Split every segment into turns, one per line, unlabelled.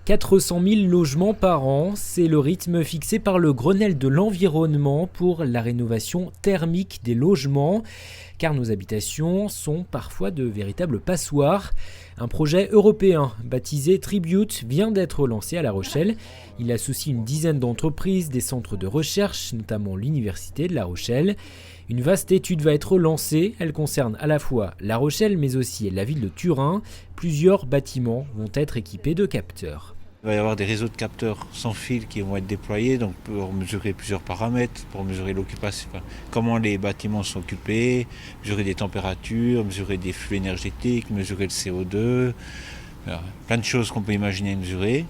400 000 logements par an, c'est le rythme fixé par le Grenelle de l'environnement pour la rénovation thermique des logements, car nos habitations sont parfois de véritables passoires. Un projet européen baptisé Tribute vient d'être lancé à La Rochelle. Il associe une dizaine d'entreprises, des centres de recherche, notamment l'Université de La Rochelle. Une vaste étude va être lancée, elle concerne à la fois La Rochelle mais aussi la ville de Turin. Plusieurs bâtiments vont être équipés de capteurs.
Il va y avoir des réseaux de capteurs sans fil qui vont être déployés donc pour mesurer plusieurs paramètres, pour mesurer l'occupation, comment les bâtiments sont occupés, mesurer des températures, mesurer des flux énergétiques, mesurer le CO2, plein de choses qu'on peut imaginer mesurer.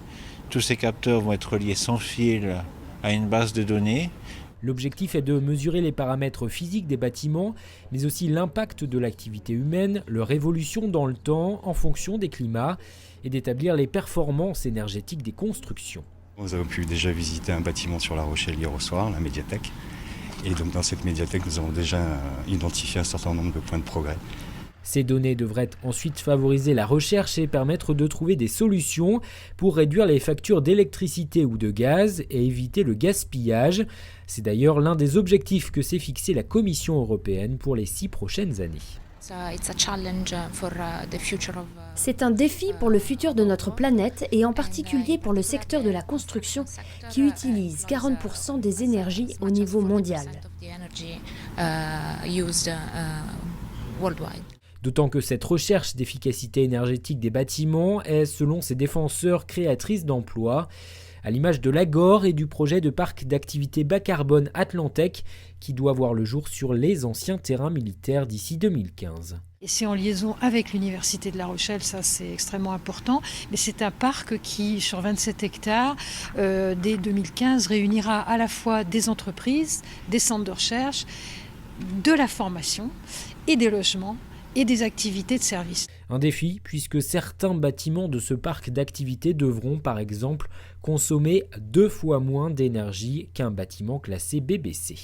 Tous ces capteurs vont être reliés sans fil à une base de données.
L'objectif est de mesurer les paramètres physiques des bâtiments, mais aussi l'impact de l'activité humaine, leur évolution dans le temps en fonction des climats, et d'établir les performances énergétiques des constructions.
Nous avons pu déjà visiter un bâtiment sur La Rochelle hier au soir, la médiathèque. Et donc dans cette médiathèque, nous avons déjà identifié un certain nombre de points de progrès.
Ces données devraient ensuite favoriser la recherche et permettre de trouver des solutions pour réduire les factures d'électricité ou de gaz et éviter le gaspillage. C'est d'ailleurs l'un des objectifs que s'est fixé la Commission européenne pour les 6 prochaines années.
C'est un défi pour le futur de notre planète et en particulier pour le secteur de la construction qui utilise 40% des énergies au niveau mondial.
D'autant que cette recherche d'efficacité énergétique des bâtiments est, selon ses défenseurs, créatrice d'emplois, à l'image de l'Agor et du projet de parc d'activités bas carbone Atlantec qui doit voir le jour sur les anciens terrains militaires d'ici 2015.
Et c'est en liaison avec l'Université de La Rochelle, ça c'est extrêmement important, mais c'est un parc qui, sur 27 hectares, dès 2015, réunira à la fois des entreprises, des centres de recherche, de la formation et des logements et des activités de service.
Un défi puisque certains bâtiments de ce parc d'activités devront par exemple consommer 2 fois moins d'énergie qu'un bâtiment classé BBC.